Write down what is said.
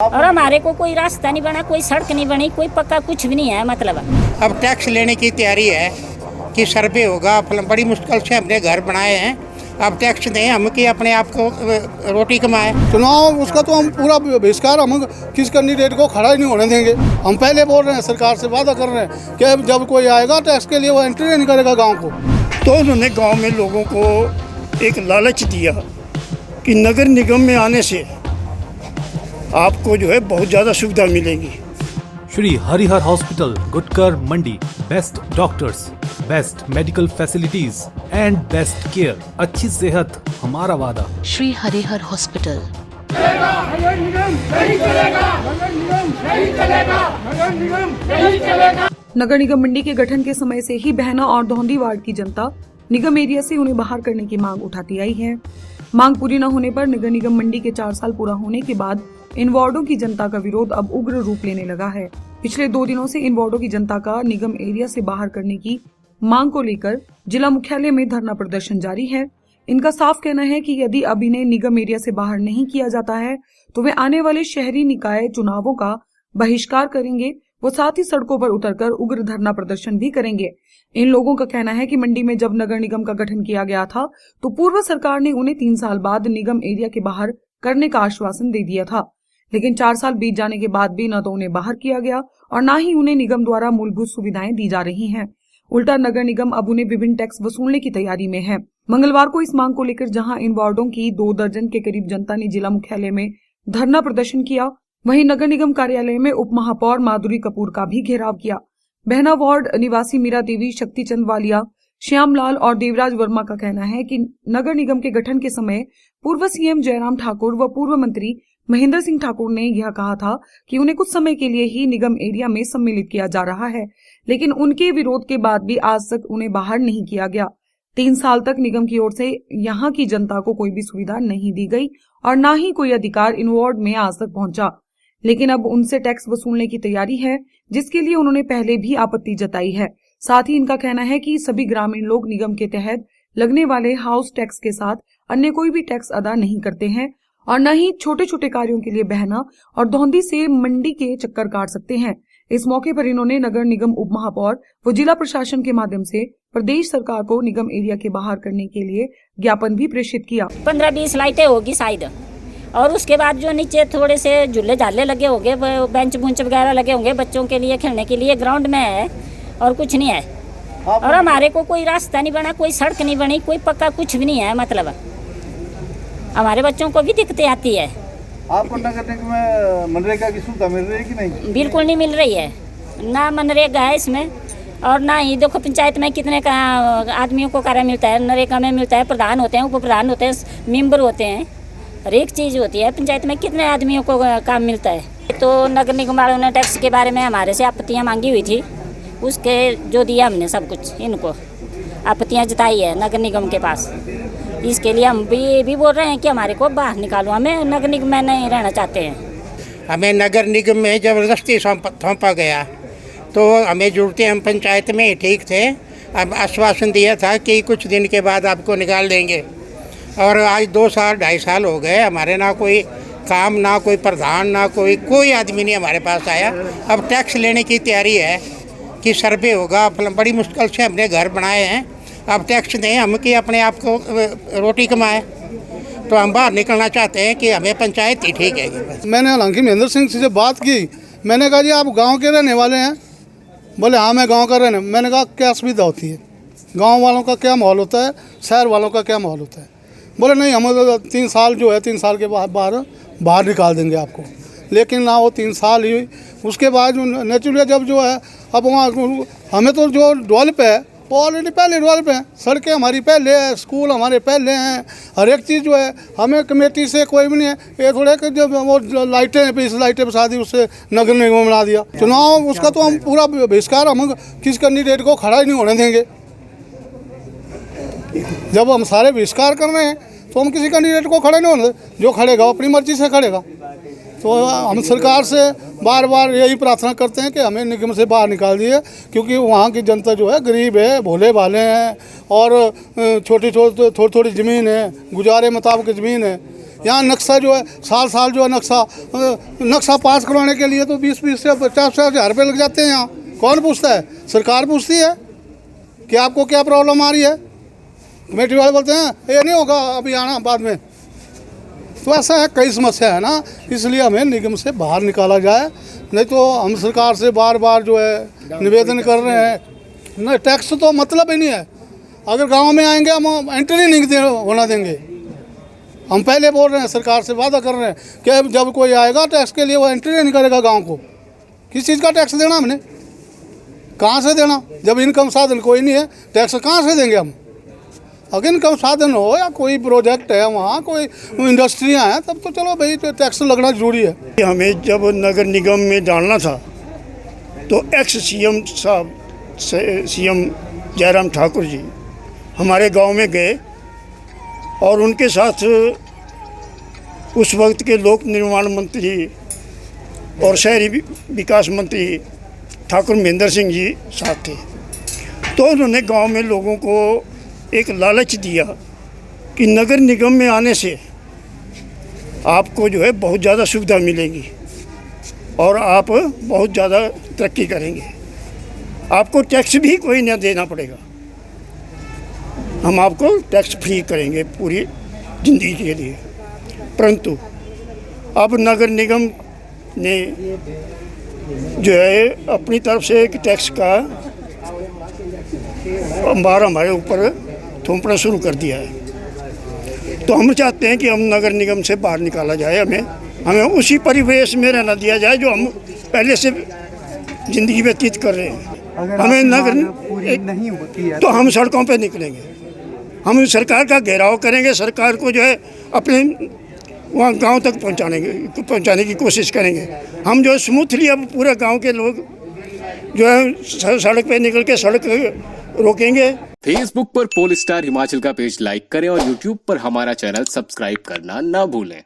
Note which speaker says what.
Speaker 1: और हमारे को कोई रास्ता नहीं बना, कोई सड़क नहीं बनी, कोई पक्का कुछ भी नहीं है। मतलब
Speaker 2: अब टैक्स लेने की तैयारी है कि सर्वे होगा। बड़ी मुश्किल से हमने घर बनाए हैं, अब टैक्स दें हम कि अपने आप को रोटी कमाए।
Speaker 3: चुनाव उसका तो हम पूरा बहिष्कार, हम किस कैंडिडेट को खड़ा ही नहीं होने देंगे। हम पहले बोल रहे हैं, सरकार से वादा कर रहे हैं कि जब कोई आएगा टैक्स के लिए वो एंट्री नहीं करेगा गांव को।
Speaker 4: तो उन्होंने गांव में लोगों को एक लालच दिया कि नगर निगम में आने से आपको जो है बहुत ज़्यादा सुविधा मिलेगी।
Speaker 5: Shri Harihar hospital, Gutkar Mandi. Best doctors, best medical facilities and best care. अच्छी सेहत हमारा वादा।
Speaker 6: श्री हरिहर हॉस्पिटल।
Speaker 7: नगर निगम मंडी के गठन के समय से ही बहना और धौंधी वार्ड की जनता निगम एरिया से उन्हें बाहर करने की मांग उठाती आई है। मांग पूरी न होने पर नगर निगम मंडी के 4 साल पूरा होने के बाद इन वार्डों की जनता का विरोध अब उग्र रूप लेने लगा है। पिछले 2 दिनों से इन वार्डों की जनता का निगम एरिया से बाहर करने की मांग को लेकर जिला मुख्यालय में धरना प्रदर्शन जारी है। इनका साफ कहना है कि यदि अब इन्हें निगम एरिया से बाहर नहीं किया जाता है तो वे आने वाले शहरी निकाय चुनावों का बहिष्कार करेंगे। वो साथ ही सड़कों पर उतरकर उग्र धरना प्रदर्शन भी करेंगे। इन लोगों का कहना है कि मंडी में जब नगर निगम का गठन किया गया था तो पूर्व सरकार ने उन्हें 3 साल बाद निगम एरिया के बाहर करने का आश्वासन दे दिया था, लेकिन 4 साल बीत जाने के बाद भी न तो उन्हें बाहर किया गया और न ही उन्हें निगम द्वारा मूलभूत सुविधाएं दी जा रही हैं। उल्टा नगर निगम अब उन्हें विभिन्न टैक्स वसूलने की तैयारी में है। मंगलवार को इस मांग को लेकर जहां इन वार्डों की 2 दर्जन के करीब जनता ने जिला मुख्यालय में धरना प्रदर्शन किया, वहीं नगर निगम कार्यालय में उप महापौर माधुरी कपूर का भी घेराव किया। बहना वार्ड निवासी मीरा देवी, शक्ति चंद वालिया, श्यामलाल और देवराज वर्मा का कहना है कि नगर निगम के गठन के समय पूर्व सीएम जयराम ठाकुर व पूर्व मंत्री महेंद्र सिंह ठाकुर ने यह कहा था कि उन्हें कुछ समय के लिए ही निगम एरिया में सम्मिलित किया जा रहा है, लेकिन उनके विरोध के बाद भी आज तक उन्हें बाहर नहीं किया गया। 3 साल तक निगम की ओर से यहाँ की जनता को कोई भी सुविधा नहीं दी गई और न ही कोई अधिकार इन वार्ड में आज तक पहुंचा, लेकिन अब उनसे टैक्स वसूलने की तैयारी है, जिसके लिए उन्होंने पहले भी आपत्ति जताई है। साथ ही इनका कहना है कि सभी ग्रामीण लोग निगम के तहत लगने वाले हाउस टैक्स के साथ अन्य कोई भी टैक्स अदा नहीं करते हैं और न ही छोटे छोटे कार्यों के लिए बहना और धौंधी से मंडी के चक्कर काट सकते हैं। इस मौके पर इन्होंने नगर निगम उप महापौर व जिला प्रशासन के माध्यम से प्रदेश सरकार को निगम एरिया के बाहर करने के लिए ज्ञापन भी प्रेषित किया।
Speaker 1: 15-20 लाइटें होगी शायद, और उसके बाद जो नीचे थोड़े से झूले झाले लगे होंगे, बेंच बुंच वगैरह लगे होंगे बच्चों के लिए खेलने के लिए, ग्राउंड में है और कुछ नहीं है। और हमारे को कोई रास्ता नहीं बना, कोई सड़क नहीं बनी, कोई पक्का कुछ भी नहीं है। मतलब हमारे बच्चों को भी दिक्कतें आती है।
Speaker 3: आपको नगर निगम में मनरेगा की सुविधा मिल रही है कि नहीं?
Speaker 1: बिल्कुल नहीं मिल रही है, ना मनरेगा है इसमें और ना ही देखो पंचायत में कितने का आदमियों को कार्य मिलता है। नरेगा में मिलता है, प्रधान होते हैं, उप प्रधान होते हैं, मेंबर होते हैं, हर एक चीज़ होती है। पंचायत में कितने आदमियों को काम मिलता है। तो नगर निगम वालों ने टैक्स के बारे में हमारे से आपत्तियाँ मांगी हुई थी, उसके जो दिया हमने सब कुछ इनको आपत्तियाँ जताई है नगर निगम के पास। इसके लिए हम भी बोल रहे हैं कि हमारे को बाहर निकालो, हमें नगर निगम में नहीं रहना चाहते हैं।
Speaker 2: हमें नगर निगम में ज़बरदस्ती सौंपा गया तो हमें जुड़ते हम पंचायत में ठीक थे। अब आश्वासन दिया था कि कुछ दिन के बाद आपको निकाल देंगे, और आज 2 साल 2.5 साल हो गए, हमारे ना कोई काम, ना कोई प्रधान, ना कोई आदमी नहीं हमारे पास आया। अब टैक्स लेने की तैयारी है कि सर्वे होगा। बड़ी मुश्किल से हमने घर बनाए हैं, अब टैक्स दें हम कि अपने आप को रोटी कमाए। तो हम बाहर निकलना चाहते हैं कि हमें पंचायत ही ठीक है।
Speaker 3: मैंने हालांकि महेंद्र सिंह से जब बात की, मैंने कहा जी आप गाँव के रहने वाले हैं? बोले हाँ मैं गाँव का रहने। मैंने कहा क्या सुविधा होती है, गाँव वालों का क्या माहौल होता है, शहर वालों का क्या माहौल होता है? बोले नहीं, हम 3 साल जो है 3 साल के बाद बाहर निकाल देंगे आपको। लेकिन ना वो 3 साल ही, उसके बाद नेचुरली जब जो है अब वहाँ हमें तो जो डेवलप है वो ऑलरेडी पहले डेवलप है। सड़कें हमारी पहले है, स्कूल हमारे पहले हैं, हर एक चीज़ जो है हमें कमेटी से कोई भी नहीं है। ये थोड़े कि जब वो लाइटें 20 लाइटें बसा दी उससे नगर निगम बना दिया। चुनाव उसका तो हम पूरा बहिष्कार, हम किस कैंडिडेट को खड़ा ही नहीं होने देंगे। जब हम सारे बहिष्कार कर रहे हैं तो हम किसी कैंडिडेट को खड़े नहीं होने, जो खड़ेगा वो अपनी मर्जी से खड़ेगा। तो हम सरकार से बार बार यही प्रार्थना करते हैं कि हमें निगम से बाहर निकाल दिए, क्योंकि वहाँ की जनता जो है गरीब है, भोले भाले हैं और थोड़ी थोड़ी ज़मीन है, गुजारे मुताबिक ज़मीन है। यहाँ नक्शा जो है साल साल जो है नक्शा पास करवाने के लिए तो 20-20 से 50 हज़ार रुपये लग जाते हैं। यहाँ कौन पूछता है? सरकार पूछती है कि आपको क्या प्रॉब्लम आ रही है। कमेटी वाले बोलते हैं ये नहीं होगा, अभी आना बाद में। तो ऐसा है, कई समस्या है ना, इसलिए हमें निगम से बाहर निकाला जाए। नहीं तो हम सरकार से बार बार जो है निवेदन कर रहे हैं। नहीं, टैक्स तो मतलब ही नहीं है। अगर गांव में आएंगे हम एंट्री नहीं होना देंगे। हम पहले बोल रहे हैं, सरकार से वादा कर रहे हैं कि जब कोई आएगा टैक्स के लिए वो एंट्री नहीं करेगा गांव को। किस चीज़ का टैक्स देना हमने? कहाँ से देना? जब इनकम साधन कोई नहीं है, टैक्स कहाँ से देंगे हम? अगर इनकम साधन हो या कोई प्रोजेक्ट है, वहाँ कोई इंडस्ट्रियाँ हैं, तब तो चलो भाई तो टैक्स लगना जरूरी है।
Speaker 4: हमें जब नगर निगम में डालना था तो एक्स सीएम साहब सीएम जयराम ठाकुर जी हमारे गांव में गए और उनके साथ उस वक्त के लोक निर्माण मंत्री और शहरी विकास मंत्री ठाकुर महेंद्र सिंह जी साथ थे। तो उन्होंने गांव में लोगों को एक लालच दिया कि नगर निगम में आने से आपको जो है बहुत ज़्यादा सुविधा मिलेगी और आप बहुत ज़्यादा तरक्की करेंगे। आपको टैक्स भी कोई न देना पड़ेगा, हम आपको टैक्स फ्री करेंगे पूरी ज़िंदगी के लिए। परंतु अब नगर निगम ने जो है अपनी तरफ से एक टैक्स का अंबार हमारे ऊपर थोपना शुरू कर दिया है। तो हम चाहते हैं कि हम नगर निगम से बाहर निकाला जाए, हमें उसी परिवेश में रहना दिया जाए जो हम पहले से ज़िंदगी व्यतीत कर रहे हैं। हमें नगर पूरी नहीं होती है तो हम सड़कों पे निकलेंगे, हम सरकार का घेराव करेंगे, सरकार को जो है अपने वहाँ गांव तक पहुँचाने की कोशिश करेंगे। हम जो स्मूथली अब पूरे गांव के लोग जो है सड़क पे निकल के सड़क रोकेंगे।
Speaker 8: फेसबुक पर पोल स्टार हिमाचल का पेज लाइक करें और यूट्यूब पर हमारा चैनल सब्सक्राइब करना ना भूलें।